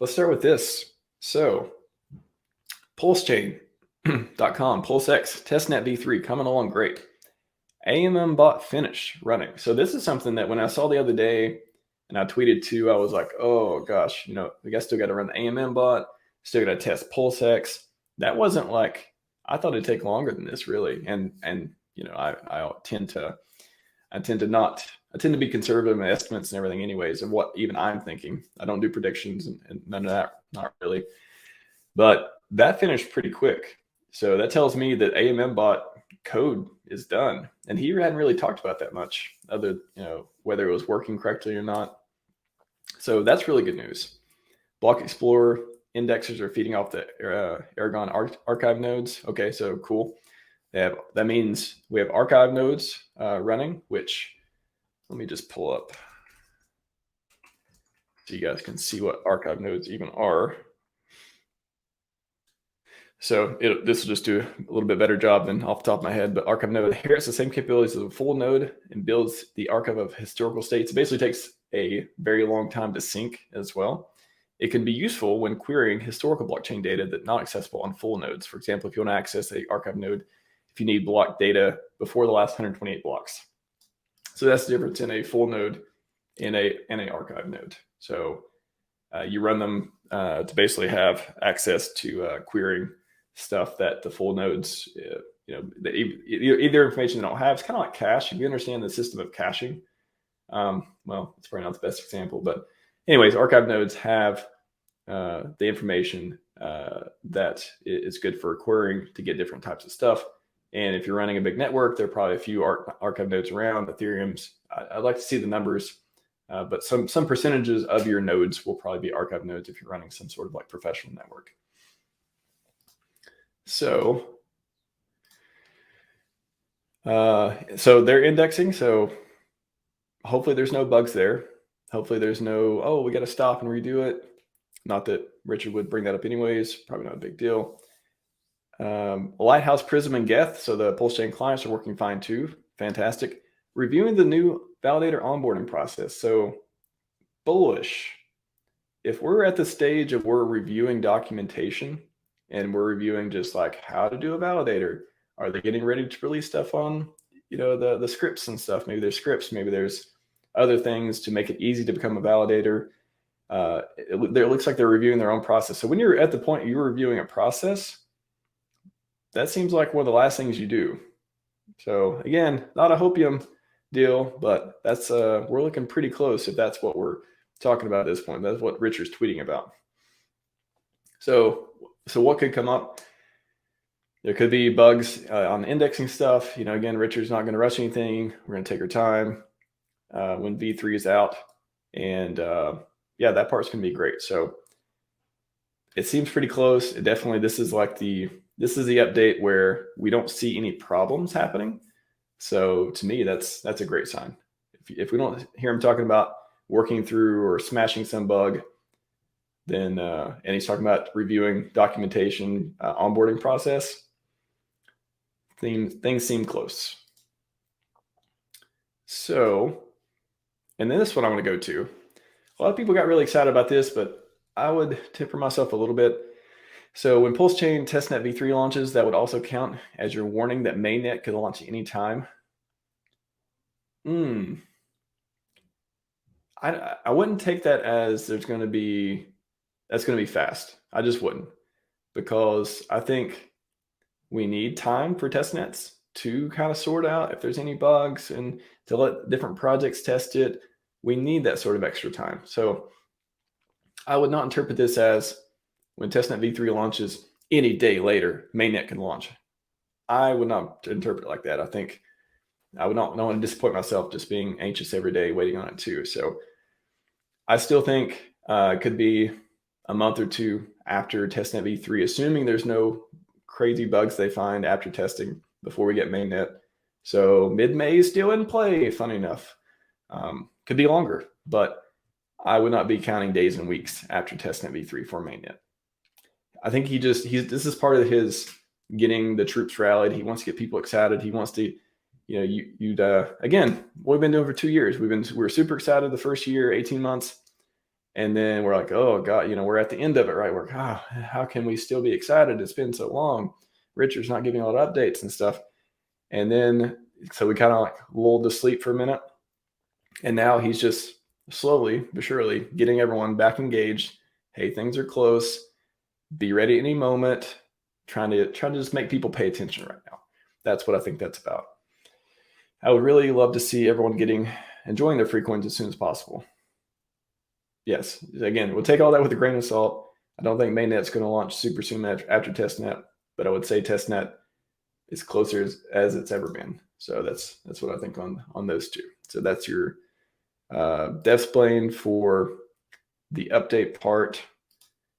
let's start with this. So PulseChain.com, PulseX, Testnet V3 coming along great. AMM bot finish running. So this is something that when I saw the other day and I tweeted too, I was like, oh gosh, we guys still got to run the AMM bot, still got to test PulseX. That wasn't like, I thought it'd take longer than this really. And I tend to be conservative in my estimates and everything anyways, of what even I'm thinking. I don't do predictions and none of that, not really. But that finished pretty quick. So that tells me that AMM bot code is done. And he hadn't really talked about that much, other, whether it was working correctly or not. So that's really good news. Block Explorer indexers are feeding off the Aragon archive nodes. Okay, so cool. That means we have archive nodes running, which let me just pull up so you guys can see what archive nodes even are. So this will just do a little bit better job than off the top of my head, but archive node inherits the same capabilities as a full node and builds the archive of historical states. It basically takes a very long time to sync as well. It can be useful when querying historical blockchain data that's not accessible on full nodes. For example, if you want to access the archive node, if you need block data before the last 128 blocks. So that's the difference in a full node and an archive node. So you run them to basically have access to querying stuff that the full nodes, either information they don't have. It's kind of like cache. If you understand the system of caching, well, it's probably not the best example, but anyways, archive nodes have the information that is good for querying to get different types of stuff. And if you're running a big network, there are probably a few archive nodes around. Ethereum's, I'd like to see the numbers, but some percentages of your nodes will probably be archive nodes if you're running some sort of like professional network. So they're indexing. So hopefully there's no bugs there. Hopefully there's no, oh, we got to stop and redo it. Not that Richard would bring that up anyways. Probably not a big deal. Lighthouse, Prism, and Geth. So the PulseChain clients are working fine too. Fantastic. Reviewing the new validator onboarding process. So bullish. If we're at the stage of we're reviewing documentation and we're reviewing just like how to do a validator, are they getting ready to release stuff on, the scripts and stuff? Maybe there's scripts, maybe there's other things to make it easy to become a validator. It looks like they're reviewing their own process. So when you're at the point you're reviewing a process, that seems like one of the last things you do. So again, not a hopium deal, but that's we're looking pretty close if that's what we're talking about at this point. That's what Richard's tweeting about. So what could come up? There could be bugs on the indexing stuff. Again, Richard's not going to rush anything. We're going to take our time when V3 is out. And that part's going to be great. So it seems pretty close. This is the update where we don't see any problems happening. So to me, that's a great sign. If we don't hear him talking about working through or smashing some bug, then and he's talking about reviewing documentation, onboarding process, things seem close. So, and then this one I want to go to. A lot of people got really excited about this, but I would temper myself a little bit. So when PulseChain Testnet V3 launches, that would also count as your warning that mainnet could launch at any time. I wouldn't take that as that's going to be fast. I just wouldn't, because I think we need time for testnets to kind of sort out if there's any bugs and to let different projects test it. We need that sort of extra time. So I would not interpret this as when testnet V3 launches any day later, mainnet can launch. I would not interpret it like that. I think I would not want to disappoint myself just being anxious every day waiting on it too. So I still think it could be a month or two after testnet V3, assuming there's no crazy bugs they find after testing before we get mainnet. So mid-May is still in play, funny enough. Could be longer, but I would not be counting days and weeks after testnet V3 for mainnet. I think this is part of his getting the troops rallied. He wants to get people excited. He wants to, again, what we've been doing for 2 years. We were super excited the first year, 18 months. And then we're like, oh God, we're at the end of it, right? We're, how can we still be excited? It's been so long. Richard's not giving a lot of updates and stuff. And then, so we kind of like lulled to sleep for a minute. And now he's just slowly but surely getting everyone back engaged. Hey, things are close. Be ready any moment. Trying to just make people pay attention right now. That's what I think that's about. I would really love to see everyone enjoying their free coins as soon as possible. Yes, again, we'll take all that with a grain of salt. I don't think mainnet's going to launch super soon after testnet, but I would say testnet is closer as it's ever been. So that's what I think on those two. So that's your devs plane for the update part.